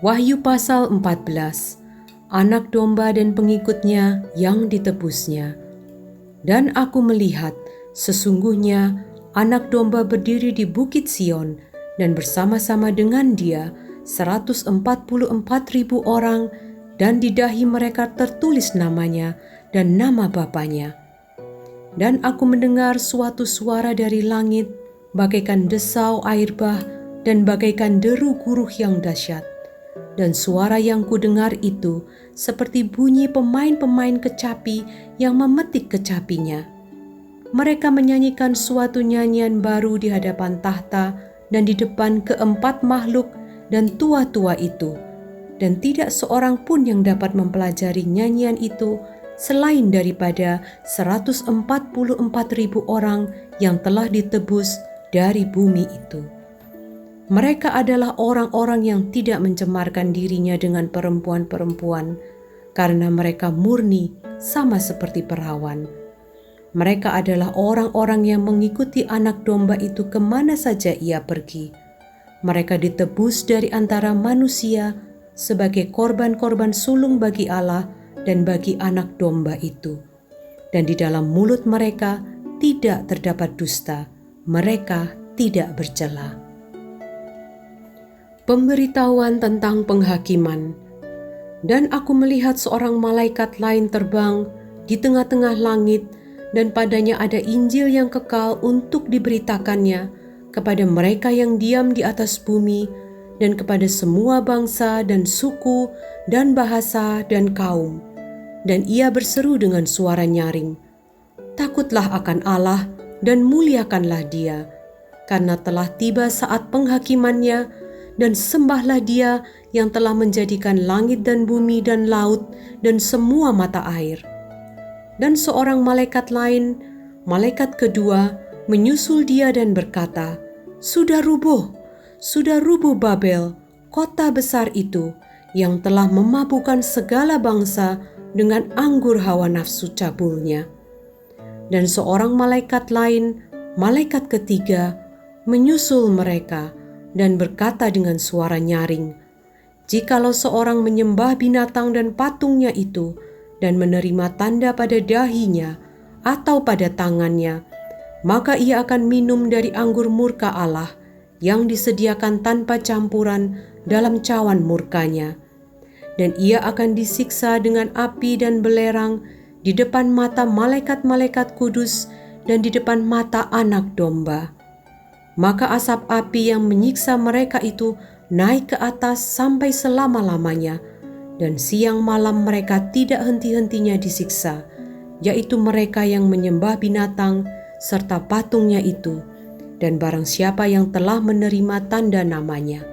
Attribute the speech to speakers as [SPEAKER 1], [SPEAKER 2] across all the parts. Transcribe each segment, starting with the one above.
[SPEAKER 1] Wahyu pasal 14. Anak domba dan pengikutnya yang ditebusnya. Dan aku melihat, sesungguhnya anak domba berdiri di bukit Sion, dan bersama-sama dengan dia 144.000 orang, dan di dahi mereka tertulis namanya dan nama Bapanya. Dan aku mendengar suatu suara dari langit, bagaikan desau air bah dan bagaikan deru guruh yang dahsyat. Dan suara yang kudengar itu seperti bunyi pemain-pemain kecapi yang memetik kecapinya. Mereka menyanyikan suatu nyanyian baru di hadapan tahta dan di depan keempat makhluk dan tua-tua itu. Dan tidak seorang pun yang dapat mempelajari nyanyian itu selain daripada 144.000 orang yang telah ditebus dari bumi itu. Mereka adalah orang-orang yang tidak mencemarkan dirinya dengan perempuan-perempuan, karena mereka murni sama seperti perawan. Mereka adalah orang-orang yang mengikuti anak domba itu kemana saja ia pergi. Mereka ditebus dari antara manusia sebagai korban-korban sulung bagi Allah dan bagi anak domba itu. Dan di dalam mulut mereka tidak terdapat dusta, mereka tidak bercela. Pemberitahuan tentang penghakiman. Dan aku melihat seorang malaikat lain terbang di tengah-tengah langit, dan padanya ada Injil yang kekal untuk diberitakannya kepada mereka yang diam di atas bumi, dan kepada semua bangsa dan suku dan bahasa dan kaum. Dan ia berseru dengan suara nyaring, "Takutlah akan Allah dan muliakanlah Dia, karena telah tiba saat penghakimannya, dan sembahlah Dia yang telah menjadikan langit dan bumi dan laut dan semua mata air." Dan seorang malaikat lain, malaikat kedua, menyusul dia dan berkata, sudah rubuh Babel, kota besar itu, yang telah memabukkan segala bangsa dengan anggur hawa nafsu cabulnya." Dan seorang malaikat lain, malaikat ketiga, menyusul mereka dan berkata dengan suara nyaring, "Jikalau seorang menyembah binatang dan patungnya itu, dan menerima tanda pada dahinya atau pada tangannya, maka ia akan minum dari anggur murka Allah yang disediakan tanpa campuran dalam cawan murkanya. Dan ia akan disiksa dengan api dan belerang di depan mata malaikat-malaikat kudus dan di depan mata anak domba. Maka asap api yang menyiksa mereka itu naik ke atas sampai selama-lamanya, dan siang malam mereka tidak henti-hentinya disiksa, yaitu mereka yang menyembah binatang serta patungnya itu, dan barang siapa yang telah menerima tanda namanya.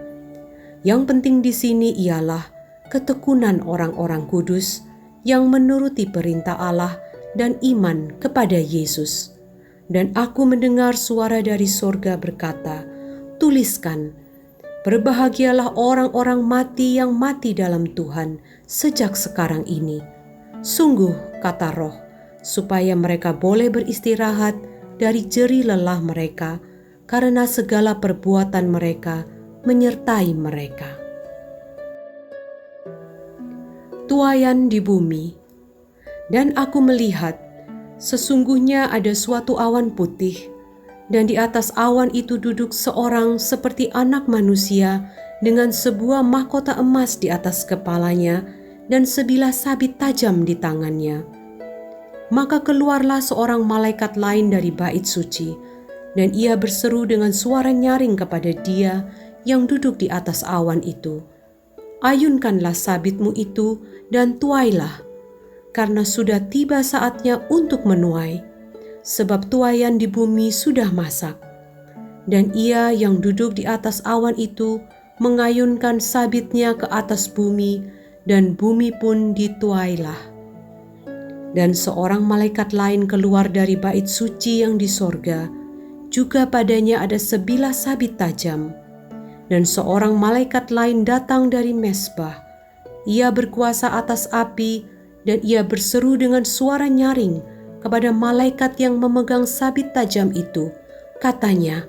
[SPEAKER 1] Yang penting di sini ialah ketekunan orang-orang kudus yang menuruti perintah Allah dan iman kepada Yesus. Dan aku mendengar suara dari sorga berkata, "Tuliskan, berbahagialah orang-orang mati yang mati dalam Tuhan sejak sekarang ini. Sungguh," kata Roh, "supaya mereka boleh beristirahat dari jerih lelah mereka, karena segala perbuatan mereka menyertai mereka." Tuaian di bumi. Dan aku melihat, sesungguhnya ada suatu awan putih, dan di atas awan itu duduk seorang seperti anak manusia dengan sebuah mahkota emas di atas kepalanya dan sebilah sabit tajam di tangannya. Maka keluarlah seorang malaikat lain dari bait suci, dan ia berseru dengan suara nyaring kepada dia yang duduk di atas awan itu, "Ayunkanlah sabitmu itu dan tuailah, karena sudah tiba saatnya untuk menuai, sebab tuaian di bumi sudah masak." Dan ia yang duduk di atas awan itu mengayunkan sabitnya ke atas bumi, dan bumi pun dituailah. Dan seorang malaikat lain keluar dari bait suci yang di sorga, juga padanya ada sebilah sabit tajam. Dan seorang malaikat lain datang dari mezbah, ia berkuasa atas api, dan ia berseru dengan suara nyaring kepada malaikat yang memegang sabit tajam itu. Katanya,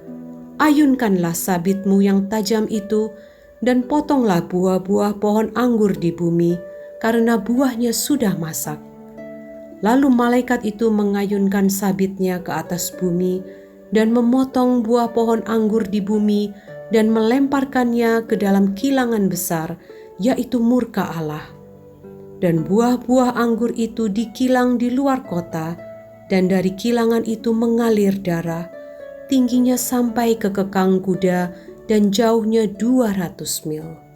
[SPEAKER 1] "Ayunkanlah sabitmu yang tajam itu, dan potonglah buah-buah pohon anggur di bumi, karena buahnya sudah masak. Lalu malaikat itu mengayunkan sabitnya ke atas bumi dan memotong buah pohon anggur di bumi dan melemparkannya ke dalam kilangan besar, yaitu murka Allah. Dan buah-buah anggur itu dikilang di luar kota, dan dari kilangan itu mengalir darah, tingginya sampai ke kekang kuda dan jauhnya 200 mil.